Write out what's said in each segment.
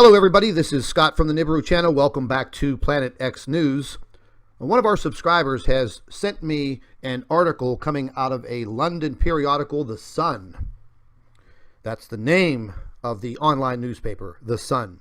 Hello everybody, this is Scott from the Nibiru channel. Welcome back to Planet X News. One of our subscribers has sent me an article coming out of a London periodical, The Sun. That's the name of the online newspaper, The Sun.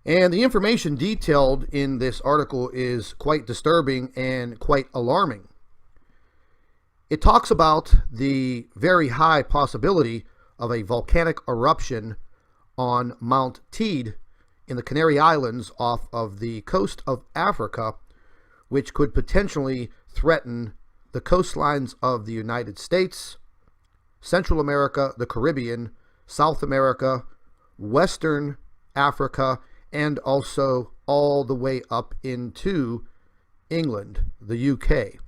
And the information detailed in this article is quite disturbing and quite alarming. It talks about the very high possibility of a volcanic eruption on Mount Teed in the Canary Islands off of the coast of Africa, which could potentially threaten the coastlines of the United States, Central America, the Caribbean, South America, Western Africa, and also all the way up into England, the UK.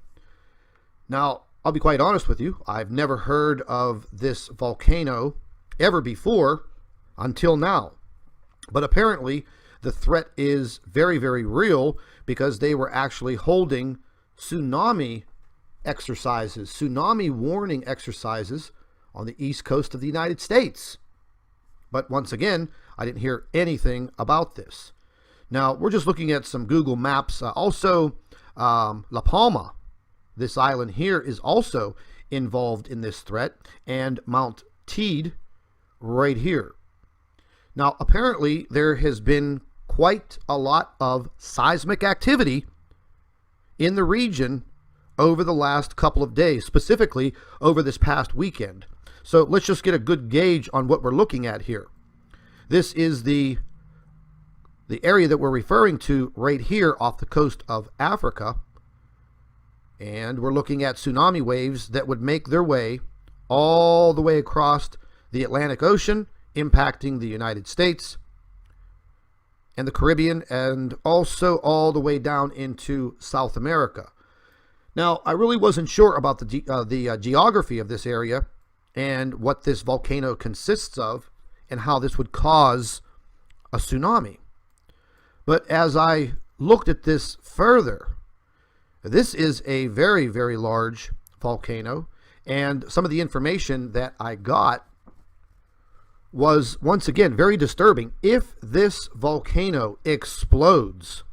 Now, I'll be quite honest with you, I've never heard of this volcano ever before until now. But apparently the threat is very, very real because they were actually holding tsunami exercises, tsunami warning exercises on the east coast of the United States. But once again, I didn't hear anything about this. Now, we're just looking at some Google Maps. La Palma, this island here, is also involved in this threat, and Mount Teed right here. Now, apparently, there has been quite a lot of seismic activity in the region over the last couple of days, specifically over this past weekend. So let's just get a good gauge on what we're looking at here. This is the area that we're referring to right here off the coast of Africa. And we're looking at tsunami waves that would make their way all the way across the Atlantic Ocean, impacting the United States and the Caribbean, and also all the way down into South America. Now, I really wasn't sure about the geography of this area and what this volcano consists of and how this would cause a tsunami. But as I looked at this further, this is a very, very large volcano, and some of the information that I got was once again very disturbing. If this volcano explodes,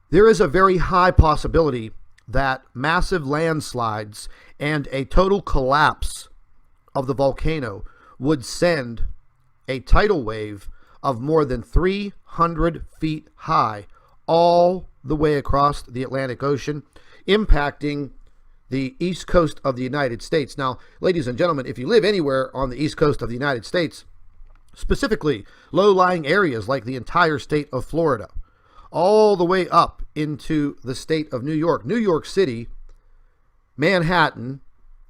there is a very high possibility that massive landslides and a total collapse of the volcano would send a tidal wave of more than 300 feet high all the way across the Atlantic Ocean, impacting the east coast of the United States. Now, ladies and gentlemen, if you live anywhere on the east coast of the United States, specifically low-lying areas like the entire state of Florida, all the way up into the state of New York, New York City, Manhattan,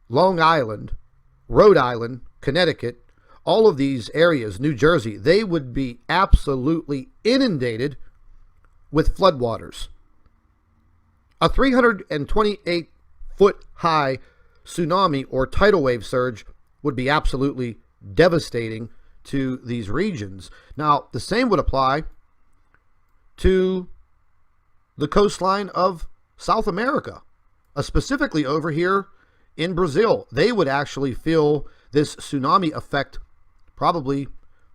Long Island, Rhode Island, Connecticut, all of these areas, New Jersey, they would be absolutely inundated with floodwaters. A 328-foot high tsunami or tidal wave surge would be absolutely devastating to these regions. Now, the same would apply to the coastline of South America, specifically over here in Brazil. They would actually feel this tsunami effect probably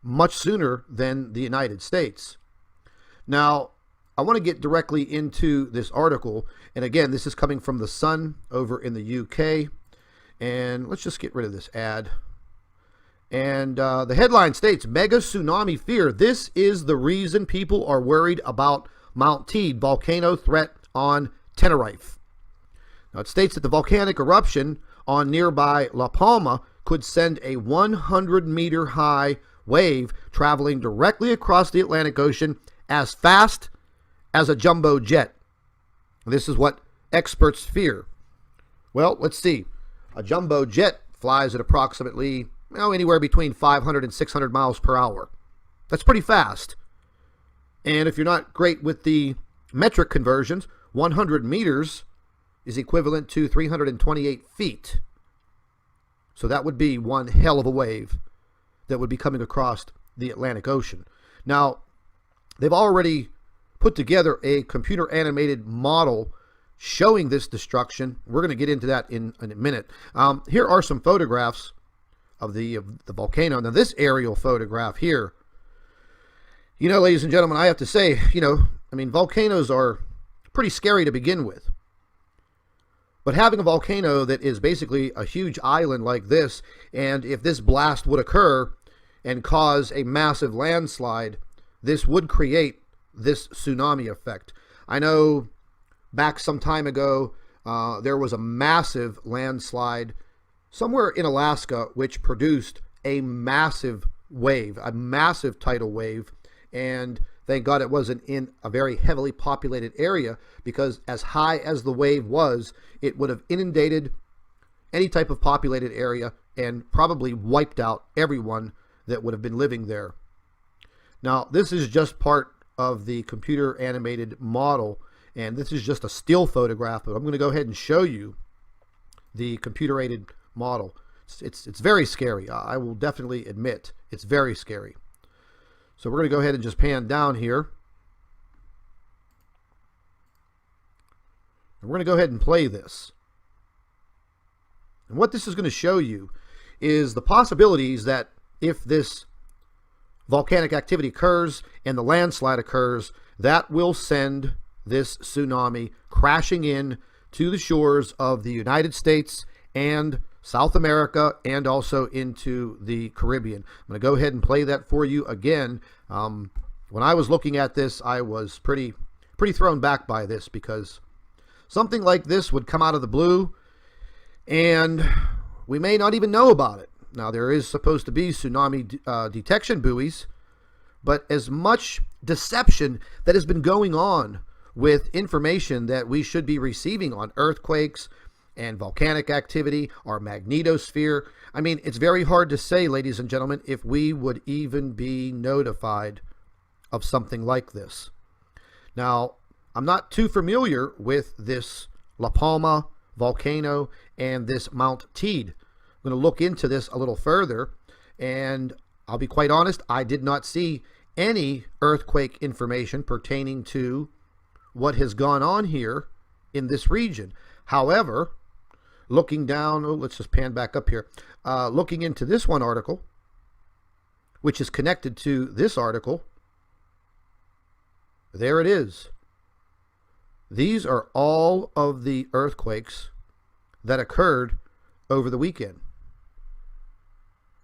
much sooner than the United States. Now, I want to get directly into this article, and again, this is coming from The Sun over in the UK, and let's just get rid of this ad. And the headline states, Mega Tsunami Fear. This is the reason people are worried about Mount Teed volcano threat on Tenerife. Now, it states that the volcanic eruption on nearby La Palma could send a 100-meter high wave traveling directly across the Atlantic Ocean as fast as a jumbo jet. This is what experts fear. Well, let's see. A jumbo jet flies at approximately anywhere between 500 and 600 miles per hour. That's pretty fast. And if you're not great with the metric conversions, 100 meters is equivalent to 328 feet. So that would be one hell of a wave that would be coming across the Atlantic Ocean. Now, they've already put together a computer animated model showing this destruction. We're going to get into that in a minute. Here are some photographs of the volcano. Now, this aerial photograph here You know, ladies and gentlemen, I have to say, I mean, volcanoes are pretty scary to begin with. But having a volcano that is basically a huge island like this, and if this blast would occur and cause a massive landslide, this would create this tsunami effect. I know back some time ago, there was a massive landslide somewhere in Alaska, which produced a massive wave, a massive tidal wave. And thank God it wasn't in a very heavily populated area, because as high as the wave was, it would have inundated any type of populated area and probably wiped out everyone that would have been living there. Now, this is just part of the computer animated model, and this is just a still photograph, but I'm going to go ahead and show you the computer aided model. It's very scary. I will definitely admit it's very scary. So we're going to go ahead and just pan down here. And we're going to go ahead and play this. And what this is going to show you is the possibilities that if this volcanic activity occurs and the landslide occurs, that will send this tsunami crashing in to the shores of the United States and South America, and also into the Caribbean. I'm going to go ahead and play that for you again. When I was looking at this, I was pretty thrown back by this, because something like this would come out of the blue and we may not even know about it. Now, there is supposed to be tsunami detection buoys, but as much deception that has been going on with information that we should be receiving on earthquakes and volcanic activity, our magnetosphere. I mean, it's very hard to say, ladies and gentlemen, if we would even be notified of something like this. Now, I'm not too familiar with this La Palma volcano and this Mount Teed. I'm going to look into this a little further, and I'll be quite honest, I did not see any earthquake information pertaining to what has gone on here in this region. However, looking down, let's just pan back up here, looking into this one article, which is connected to this article, there it is. These are all of the earthquakes that occurred over the weekend.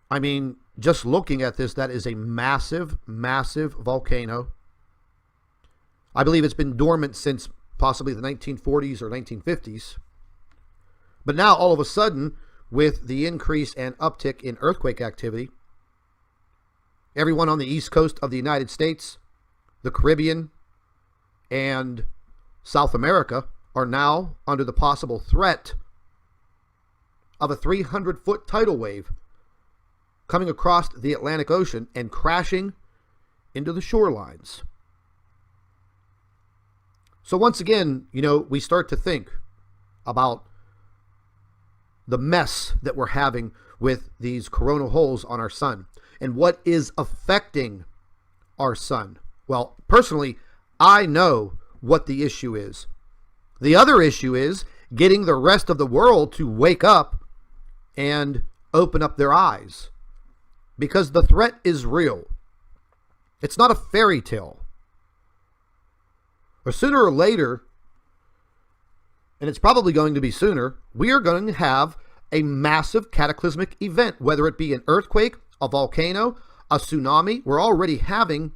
I mean, just looking at this, that is a massive, massive volcano. I believe it's been dormant since possibly the 1940s or 1950s. But now, all of a sudden, with the increase and uptick in earthquake activity, everyone on the east coast of the United States, the Caribbean, and South America are now under the possible threat of a 300-foot tidal wave coming across the Atlantic Ocean and crashing into the shorelines. So once again, we start to think about the mess that we're having with these coronal holes on our sun and what is affecting our sun. Well, personally, I know what the issue is. The other issue is getting the rest of the world to wake up and open up their eyes, because the threat is real. It's not a fairy tale. Or sooner or later, and it's probably going to be sooner, we are going to have a massive cataclysmic event, whether it be an earthquake, a volcano, a tsunami. We're already having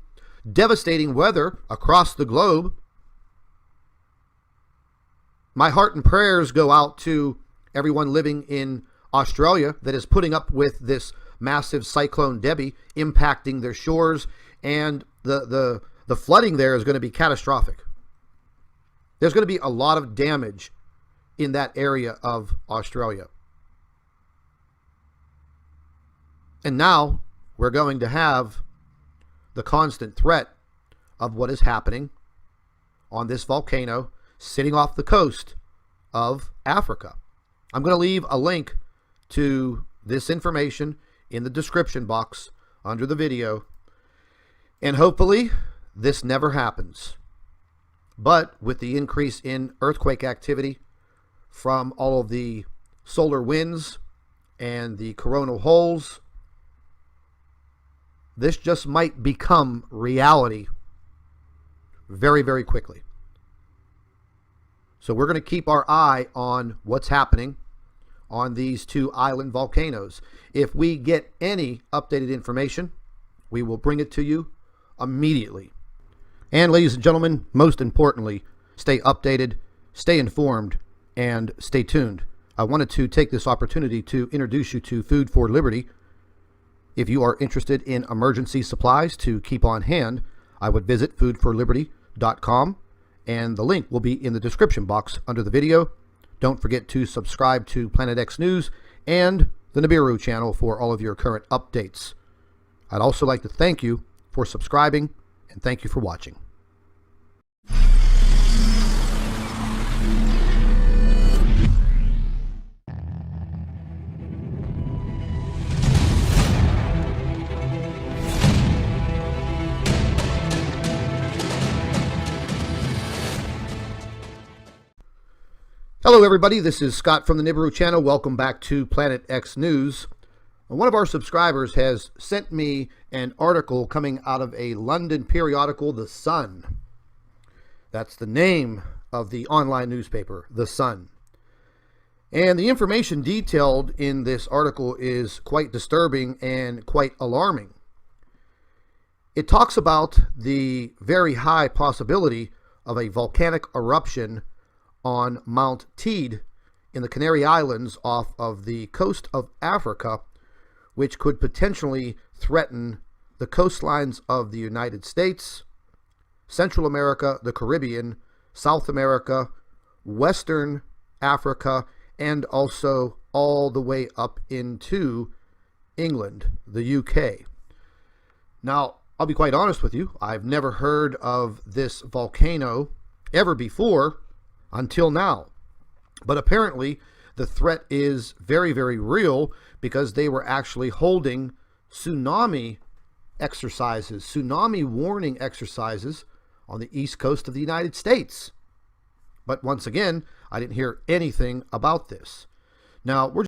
devastating weather across the globe. My heart and prayers go out to everyone living in Australia that is putting up with this massive cyclone Debbie impacting their shores, and the flooding there is going to be catastrophic. There's going to be a lot of damage in that area of Australia. And now we're going to have the constant threat of what is happening on this volcano sitting off the coast of Africa. I'm going to leave a link to this information in the description box under the video, and hopefully this never happens. But with the increase in earthquake activity from all of the solar winds and the coronal holes, this just might become reality very, very quickly. So we're going to keep our eye on what's happening on these two island volcanoes. If we get any updated information, we will bring it to you immediately. And ladies and gentlemen, most importantly, stay updated, stay informed, and stay tuned. I wanted to take this opportunity to introduce you to Food for Liberty. If you are interested in emergency supplies to keep on hand, I would visit foodforliberty.com, and the link will be in the description box under the video. Don't forget to subscribe to Planet X News and the Nibiru channel for all of your current updates. I'd also like to thank you for subscribing, and thank you for watching. Hello everybody, this is Scott from the Nibiru channel. Welcome back to Planet X News. One of our subscribers has sent me an article coming out of a London periodical, The Sun. That's the name of the online newspaper, The Sun. And the information detailed in this article is quite disturbing and quite alarming. It talks about the very high possibility of a volcanic eruption on Mount Teed in the Canary Islands off of the coast of Africa, which could potentially threaten the coastlines of the United States, Central America, the Caribbean, South America, Western Africa, and also all the way up into England, the UK. Now, I'll be quite honest with you, I've never heard of this volcano ever before until now. But apparently the threat is very, very real, because they were actually holding tsunami exercises, tsunami warning exercises on the east coast of the United States. But once again, I didn't hear anything about this. Now, we're